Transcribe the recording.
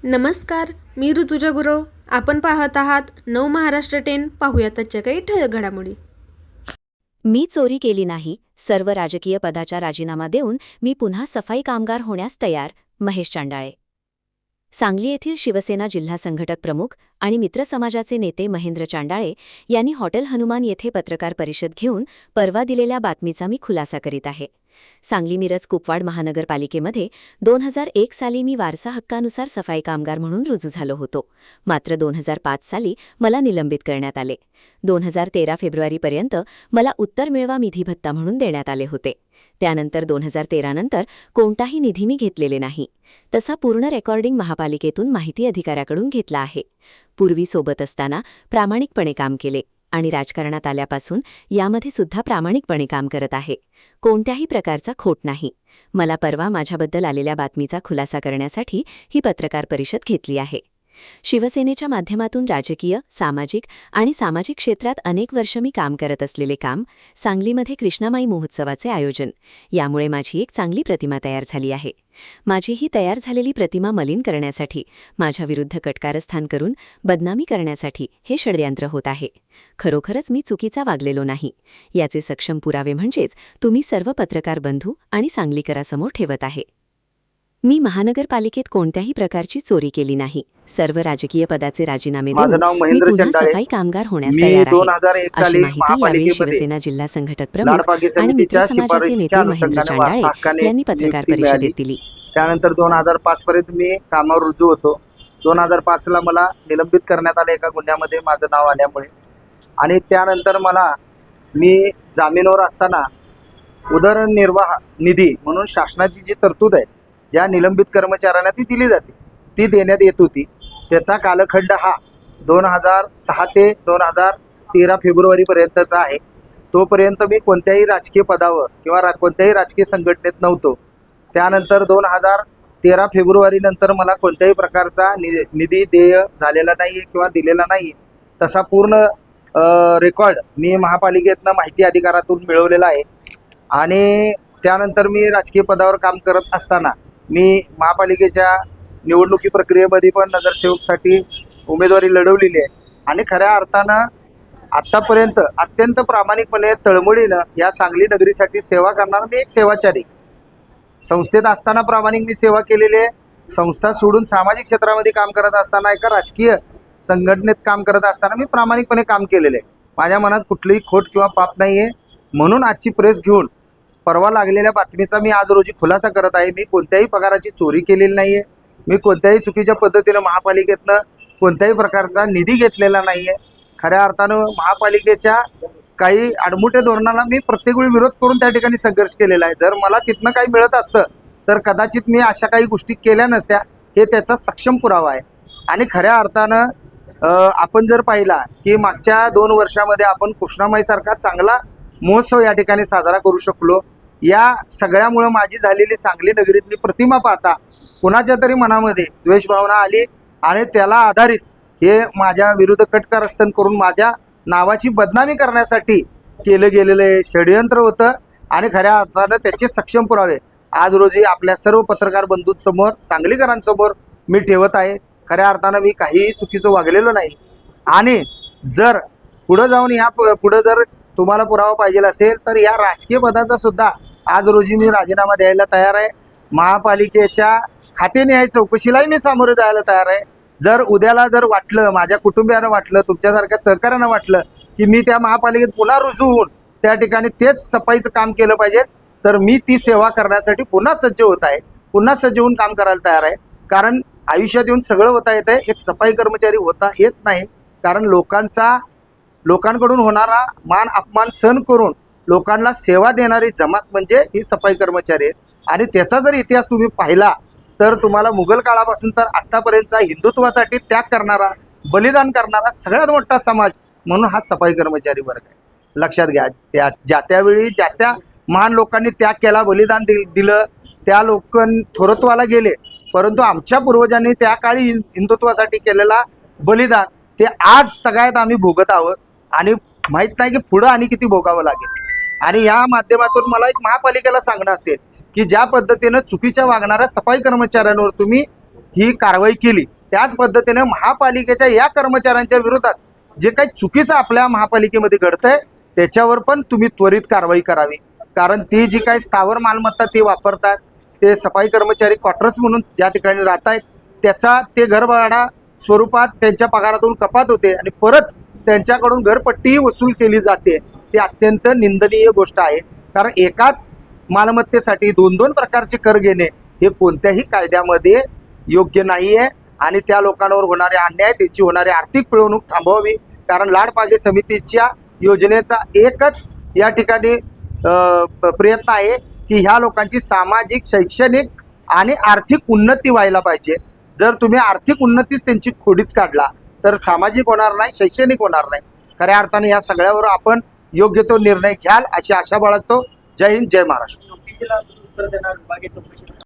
नमस्कार, मी ऋतुजा गुरव. आपण पाहत आहात नव महाराष्ट्र 10. पाहूयात आजच्या काही ठळक घडामोडी. मी चोरी केली नाही. सर्व राजकीय पदाचा राजीनामा देऊन मी पुन्हा सफाई कामगार होण्यास तयार. महेश चांडाळे. सांगली येथील शिवसेना जिल्हा संघटक प्रमुख आणि मित्र समाजाचे नेते महेंद्र चांडाळे यांनी हॉटेल हनुमान येथे पत्रकार परिषद घेऊन परवा दिलेल्या बातमीचा मी खुलासा करीत आहे. सांगली मिरज कुपवाड महानगरपालिकेमध्ये 2001 साली मी वारसा हक्कानुसार सफाई कामगार म्हणून रुजू झालो होतो. मात्र 2005 साली मला निलंबित करण्यात आले. 2013 फेब्रुवारीपर्यंत मला उत्तर मिळवा निधी भत्ता म्हणून देण्यात आले होते. त्यानंतर 2013 नंतर कोणताही निधी मी घेतलेले नाही. तसा पूर्ण रेकॉर्डिंग महापालिकेतून माहिती अधिकाऱ्याकडून घेतला आहे. पूर्वी सोबत असताना प्रामाणिकपणे काम केले आणि राजकारणात आल्यापासून यामध्ये सुद्धा प्रामाणिकपणे काम करत आहे. कोणत्याही प्रकारचा खोट नाही. मला परवा माझ्याबद्दल आलेल्या बातमीचा खुलासा करण्यासाठी ही पत्रकार परिषद घेतली आहे. शिवसेनेच्या माध्यमातून राजकीय, सामाजिक आणि सामाजिक क्षेत्रात अनेक वर्ष मी काम करत असलेले काम, सांगलीमध्ये कृष्णामाई महोत्सवाचे आयोजन, यामुळे माझी एक चांगली प्रतिमा तयार झाली आहे. माझी ही तयार झालेली प्रतिमा मलिन करण्यासाठी, माझ्याविरुद्ध कटकारस्थान करून बदनामी करण्यासाठी हे षडयंत्र होत आहे. खरोखरच मी चुकीचा वागलेलो नाही. याचे सक्षम पुरावे म्हणजेच तुम्ही सर्व पत्रकार बंधू आणि सांगलीकरासमोर ठेवत आहे. मी महानगरपालिकेत कोणत्याही प्रकारची चोरी केली नाही. सर्व राजकीय पदाचे राजीनामे देऊन मी पुन्हा सफाई कामगार होण्यास तयार आहे. अशी माहिती यावेळी शिवसेना जिल्हा संघटक प्रमुख आणि मित्र समाजाचे नेते महेंद्र चांडाळे यांनी पत्रकार परिषदेत दिली. त्यानंतर 2005 पर्यंत मी कामावर रुजू होतो. 2005 ला मला निलंबित करण्यात आले एका गुन्ह्यामध्ये माझं नाव आल्यामुळे. आणि त्यानंतर मी जामीनवर असताना उदरनिर्वाह निधी म्हणून शासनाची जी तरतूद आहे, ज्या निलंबित कर्मचाऱ्यांना ती दिली जाते, ती देण्यात येत होती. त्याचा कालखंड हा 2006 ते 2013 फेब्रुवारीपर्यंतचा आहे. तोपर्यंत मी कोणत्याही राजकीय पदावर किंवा कोणत्याही राजकीय संघटनेत नव्हतो. त्यानंतर 2013 फेब्रुवारीनंतर मला कोणत्याही प्रकारचा निधी देय झालेला नाही किंवा दिलेला नाही. तसा पूर्ण रेकॉर्ड मी महापालिकेतनं माहिती अधिकारातून मिळवलेला आहे. आणि त्यानंतर मी राजकीय पदावर काम करत असताना मी महापालिकेच्या निवडणुकी प्रक्रियेमध्ये पण नगरसेवकसाठी उमेदवारी लढवलेली आहे. आणि खऱ्या अर्थानं आत्तापर्यंत अत्यंत प्रामाणिकपणे तळमळीनं या सांगली नगरीसाठी सेवा करणारा मी एक सेवाचारी. संस्थेत असताना प्रामाणिक मी सेवा केलेली आहे. संस्था सोडून सामाजिक क्षेत्रामध्ये काम करत असताना, एका राजकीय संघटनेत काम करत असताना मी प्रामाणिकपणे काम केलेलं आहे. माझ्या मनात कुठलीही खोट किंवा पाप नाही आहे. म्हणून आजची प्रेस घेऊन परवा लागलेल्या बातमीचा मी आज रोजी खुलासा करत आहे. मी कोणत्याही पगाराची चोरी केलेली नाही आहे. मी कोणत्याही चुकीच्या पद्धतीनं महापालिकेतनं कोणत्याही प्रकारचा निधी घेतलेला नाही आहे. खऱ्या अर्थानं महापालिकेच्या काही आडमुठे धोरणाला मी प्रत्येक वेळी विरोध करून त्या ठिकाणी संघर्ष केलेला आहे. जर मला तिथनं काही मिळत असतं तर कदाचित मी अशा काही गोष्टी केल्या नसत्या. हे त्याचा सक्षम पुरावा आहे. आणि खऱ्या अर्थानं आपण जर पाहिला की मागच्या 2 वर्षामध्ये आपण कृष्णामाईसारखा चांगला महोत्सव या ठिकाणी साजरा करू शकलो. या सगळ्यामुळं माझी झालेली सांगली नगरीतली प्रतिमा पाहता कुणाच्या तरी मनामध्ये द्वेषभावना आली आणि त्याला आधारित हे माझ्या विरुद्ध कटकारस्थान करून माझ्या नावाची बदनामी करण्यासाठी केलं गेलेलं षडयंत्र होतं. आणि खऱ्या अर्थानं त्याचे सक्षम पुरावे आज रोजी आपल्या सर्व पत्रकार बंधूंसमोर, सांगलीकरांसमोर मी ठेवत आहे. खऱ्या अर्थानं मी काहीही चुकीचं वागलेलो नाही. आणि जर पुढं जाऊन पुढं जर तुम्हाला पुरावा पाहिजे असेल तर या राजकीय पदाचा सुद्धा आज रोजी मी राजीनामा द्यायला तयार आहे. महापालिकेच्या खातेनिहाय चौकशीलाही मी सामोरे जायला तयार आहे. जर उद्याला जर वाटलं, माझ्या कुटुंबियांना वाटलं, तुमच्यासारख्या सहकार्यानं वाटलं की मी त्या महापालिकेत पुन्हा रुजू होऊन त्या ठिकाणी तेच सफाईचं काम केलं पाहिजे, तर मी ती सेवा करण्यासाठी पुन्हा सज्ज होत आहे. पुन्हा सज्ज होऊन काम करायला तयार आहे. कारण आयुष्यात येऊन सगळं होता येत आहे, एक सफाई कर्मचारी होता येत नाही. कारण लोकांकडून होणारा मान अपमान सहन करून लोकांना सेवा देणारी जमात म्हणजे ही सफाई कर्मचारी आहेत. आणि त्याचा जर इतिहास तुम्ही पाहिला तर तुम्हाला मुघल काळापासून तर आत्तापर्यंतचा हिंदुत्वासाठी त्याग करणारा, बलिदान करणारा सगळ्यात मोठा समाज म्हणून हा सफाई कर्मचारी वर्ग आहे. लक्षात घ्या. ज्या त्यावेळी ज्या त्या महान लोकांनी त्याग केला, बलिदान दिलं, त्या लोकांनी थोरत्वाला गेले. परंतु आमच्या पूर्वजांनी त्या काळी हिंदुत्वासाठी केलेला बलिदान ते आज तगायत आम्ही भोगत आहोत. आणि माहीत नाही की पुढं आणि किती भोगावं लागेल. आणि या माध्यमातून मला एक महापालिकेला सांगणं असेल की ज्या पद्धतीनं चुकीच्या वागणाऱ्या सफाई कर्मचाऱ्यांवर तुम्ही ही कारवाई केली त्याच पद्धतीने महापालिकेच्या या कर्मचाऱ्यांच्या विरोधात जे काही चुकीचं आपल्या महापालिकेमध्ये घडतंय त्याच्यावर पण तुम्ही त्वरित कारवाई करावी. कारण ती जी काही स्थावर मालमत्ता ते वापरतात, ते सफाई कर्मचारी क्वार्टर्स म्हणून ज्या ठिकाणी राहत आहेत त्याचा ते घरभाडा स्वरूपात त्यांच्या पगारातून कपात होते आणि परत त्यांच्याकडून घरपट्टीही वसूल केली जाते. ते अत्यंत निंदनीय गोष्ट आहे. कारण एकाच मालमत्तेसाठी दोन दोन प्रकारचे कर घेणे हे कोणत्याही कायद्यामध्ये योग्य नाही आहे आणि त्या लोकांवर होणारे अन्याय, त्याची होणारी आर्थिक पिळवणूक थांबवावी. कारण लाडपागे समितीच्या योजनेचा एकच या ठिकाणी प्रयत्न आहे की ह्या लोकांची सामाजिक, शैक्षणिक आणि आर्थिक उन्नती व्हायला पाहिजे. जर तुम्ही आर्थिक उन्नतीच त्यांची खोडीत काढला तर सामाजिक होणार नाही, शैक्षणिक होणार नाही. खऱ्या अर्थाने या सगळ्यावर आपण योग्य तो निर्णय घ्याल अशी आशा बाळगतो. जय हिंद, जय महाराष्ट्र. नोटिशीला उत्तर देणार विभागीय चौकशी